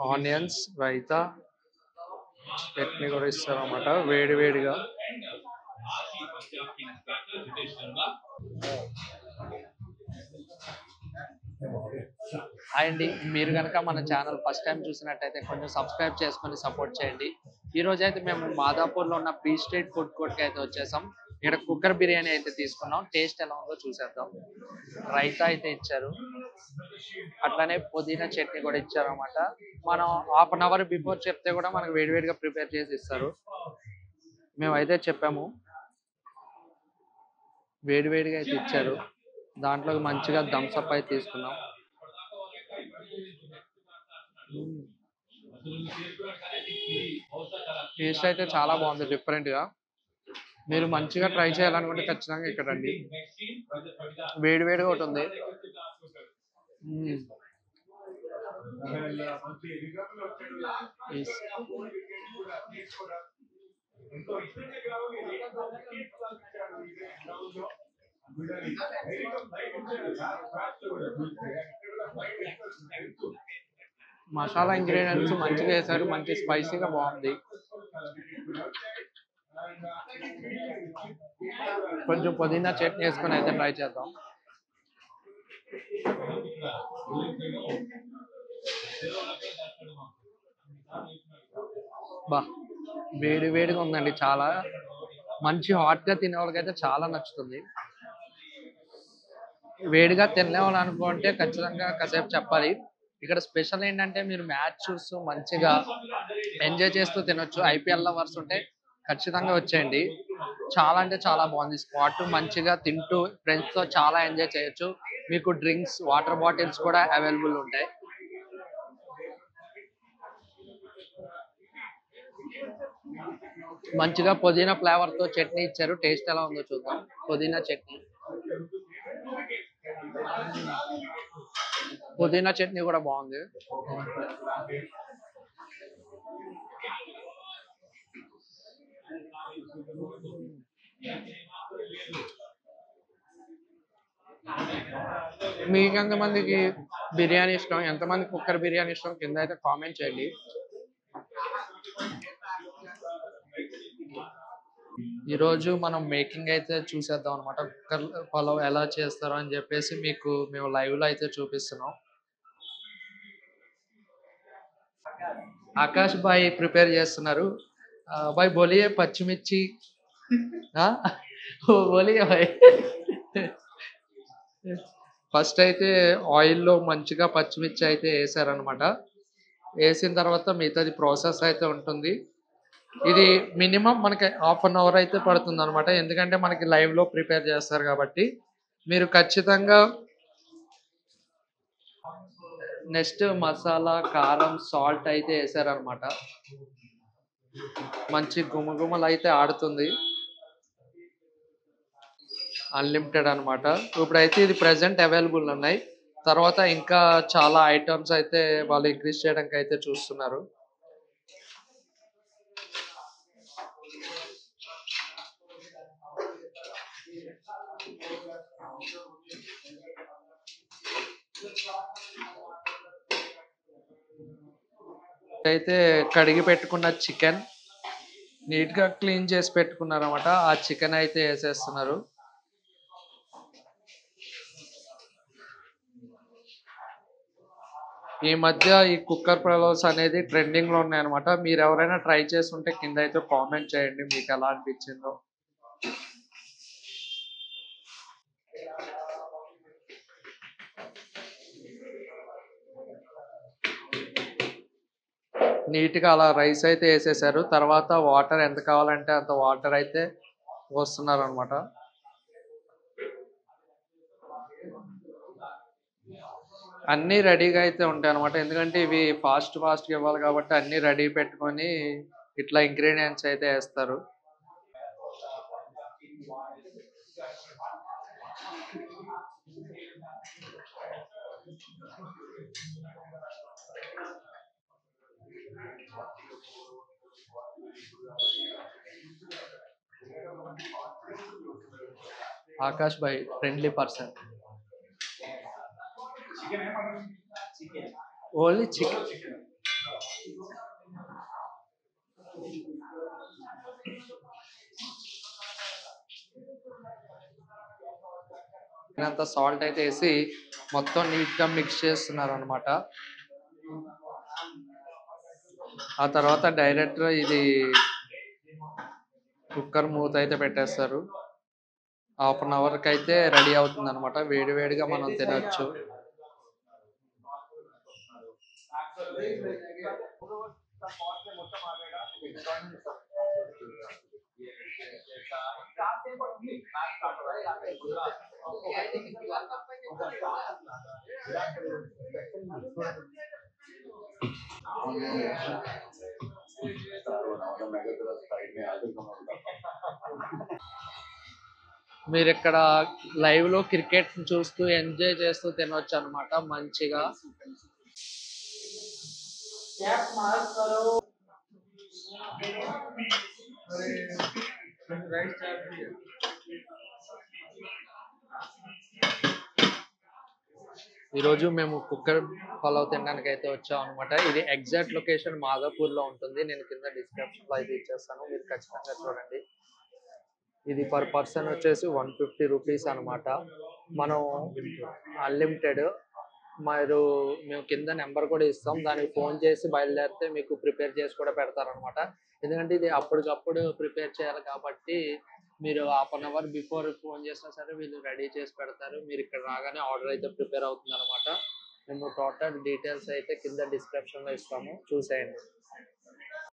Onions raita chutney కూడా ఇస్తారన్నమాట వేడి వేడిగా. హాయ్ అండి, మీరు కనుక మన ఛానల్ ఫస్ట్ టైం చూసినట్టయితే కొంచెం సబ్స్క్రైబ్ చేసుకొని సపోర్ట్ చేయండి. ఈ రోజు అయితే మేము మాదాపూర్లో ఉన్న బీ స్ట్రీట్ ఫుడ్ కోర్ట్కి అయితే వచ్చేసాం. ఇక్కడ కుక్కర్ బిర్యానీ అయితే తీసుకున్నాం. టేస్ట్ ఎలా ఉందో చూసేద్దాం. రైతా అయితే ఇచ్చారు, అట్లానే పుదీనా చట్నీ కూడా ఇచ్చారు అన్నమాట. మనం హాఫ్ అన్ అవర్ బిఫోర్ చెప్తే కూడా మనకు వేడివేడిగా ప్రిపేర్ చేసి ఇస్తారు. మేమైతే చెప్పాము, వేడివేడిగా అయితే ఇచ్చారు. దాంట్లో మంచిగా థమ్స్అప్ అయితే తీసుకున్నాం. టేస్ట్ అయితే చాలా బాగుంది, డిఫరెంట్గా. మీరు మంచిగా ట్రై చేయాలనుకుంటే ఖచ్చితంగా ఇక్కడ రండి. వేడివేడిగా ఒకటి ఉంది. మసాలా ఇంగ్రీడియంట్స్ మంచిగా వేసారు, మంచి స్పైసీగా బాగుంది. కొంచెం పుదీనా చట్నీ వేసుకొని అయితే ట్రై చేద్దాం. బా, వేడి వేడిగా ఉందండి. చాలా మంచి హాట్గా తినే వాళ్ళకైతే చాలా నచ్చుతుంది. వేడిగా తినలేవాలి అనుకుంటే ఖచ్చితంగా కాసేపు చెప్పాలి. ఇక్కడ స్పెషల్ ఏంటంటే మీరు మ్యాచ్ చూస్తూ మంచిగా ఎంజాయ్ చేస్తూ తినొచ్చు. ఐపీఎల్ లవర్స్ ఉంటే ఖచ్చితంగా వచ్చేయండి. చాలా అంటే చాలా బాగుంది స్పాట్. మంచిగా తింటూ ఫ్రెండ్స్తో చాలా ఎంజాయ్ చేయొచ్చు. మీకు డ్రింక్స్, వాటర్ బాటిల్స్ కూడా అవైలబుల్ ఉంటాయి. మంచిగా పుదీనా ఫ్లేవర్తో చట్నీ ఇచ్చారు. టేస్ట్ ఎలా ఉందో చూద్దాం. పుదీనా చట్నీ, పుదీనా చట్నీ కూడా బాగుంది. మీకు ఎంతమందికి బిర్యానీ ఇష్టం, ఎంతమంది కుక్కర్ బిర్యానీ ఇష్టం కింద అయితే కామెంట్ చేయండి. ఈరోజు మనం మేకింగ్ అయితే చూసేద్దాం అనమాట. కుక్కర్ పలావ్ ఎలా చేస్తారో అని చెప్పేసి మీకు మేము లైవ్లో అయితే చూపిస్తున్నాం. ఆకాష్ భాయ్ ప్రిపేర్ చేస్తున్నారు. భాయ్ బోలియే పచ్చిమిర్చి. బోలియే భాయ్. ఫస్ట్ అయితే ఆయిల్లో మంచిగా పచ్చిమిర్చి అయితే వేసారనమాట. వేసిన తర్వాత మిగతాది ప్రాసెస్ అయితే ఉంటుంది. ఇది మినిమం మనకి హాఫ్ అన్ అవర్ అయితే పడుతుంది అనమాట. ఎందుకంటే మనకి లైవ్లో ప్రిపేర్ చేస్తారు కాబట్టి. మీరు ఖచ్చితంగా నెక్స్ట్ మసాలా, కారం, సాల్ట్ అయితే వేసారనమాట. మంచి గుమగుమలు అయితే ఆడుతుంది. అన్లిమిటెడ్ అనమాట. ఇప్పుడైతే ఇది ప్రెసెంట్ అవైలబుల్ ఉన్నాయి. తర్వాత ఇంకా చాలా ఐటమ్స్ అయితే వాళ్ళు ఇంక్రీజ్ చేయడానికి అయితే చూస్తున్నారు. అయితే కడిగి పెట్టుకున్న చికెన్ నీట్గా క్లీన్ చేసి పెట్టుకున్నారు అనమాట. ఆ చికెన్ అయితే వేసేస్తున్నారు. ఈ మధ్య ఈ కుక్కర్ పలావ్స్ అనేది ట్రెండింగ్ లో ఉన్నాయి అనమాట. మీరు ఎవరైనా ట్రై చేసి ఉంటే కింద అయితే కామెంట్ చేయండి మీకు ఎలా అనిపించిందో. నీట్గా అలా రైస్ అయితే వేసేసారు. తర్వాత వాటర్ ఎంత కావాలంటే అంత వాటర్ అయితే పోస్తున్నారు అనమాట. అన్నీ రెడీగా అయితే ఉంటాయి అనమాట. ఎందుకంటే ఇవి ఫాస్ట్గా ఇవ్వాలి కాబట్టి అన్నీ రెడీ పెట్టుకొని ఇట్లా ఇంగ్రీడియంట్స్ అయితే వేస్తారు. ఆకాష్ భాయ్ ఫ్రెండ్లీ పర్సన్. Only chicken. అంత సాల్ట్ అయితే వేసి మొత్తం నీట్ గా మిక్స్ చేస్తున్నారు అనమాట. ఆ తర్వాత డైరెక్ట్ ఇది కుక్కర్ మూత అయితే పెట్టేస్తారు. 1/2 కి అయితే రెడీ అవుతుంది అనమాట. వేడి వేడిగా మనం తినొచ్చు. మీరు ఇక్కడ లైవ్ లో క్రికెట్ చూస్తూ ఎంజాయ్ చేస్తూ తినొచ్చు అనమాట మంచిగా. ఈరోజు మేము కుక్కర్ పలావ్ తినడానికి అయితే వచ్చాం అనమాట. ఇది ఎగ్జాక్ట్ లొకేషన్ మాదాపూర్ లో ఉంటుంది. నేను కింద డిస్క్రిప్షన్ లో అయితే ఇచ్చేస్తాను, మీరు ఖచ్చితంగా చూడండి. ఇది పర్ పర్సన్ వచ్చేసి 150 రూపీస్ అనమాట. మనం అన్లిమిటెడ్. మేము కింద నెంబర్ కూడా ఇస్తాం, దానికి ఫోన్ చేసి బయలుదేరితే మీకు ప్రిపేర్ చేసి కూడా పెడతారనమాట. ఎందుకంటే ఇది అప్పటికప్పుడు ప్రిపేర్ చేయాలి కాబట్టి మీరు 1/2 అవర్ బిఫోర్ ఫోన్ చేసినా సరే వీళ్ళు రెడీ చేసి పెడతారు. మీరు ఇక్కడ రాగానే ఆర్డర్ అయితే ప్రిపేర్ అవుతుంది అనమాట. మేము టోటల్ డీటెయిల్స్ అయితే కింద డిస్క్రిప్షన్లో ఇస్తాము, చూసేయండి.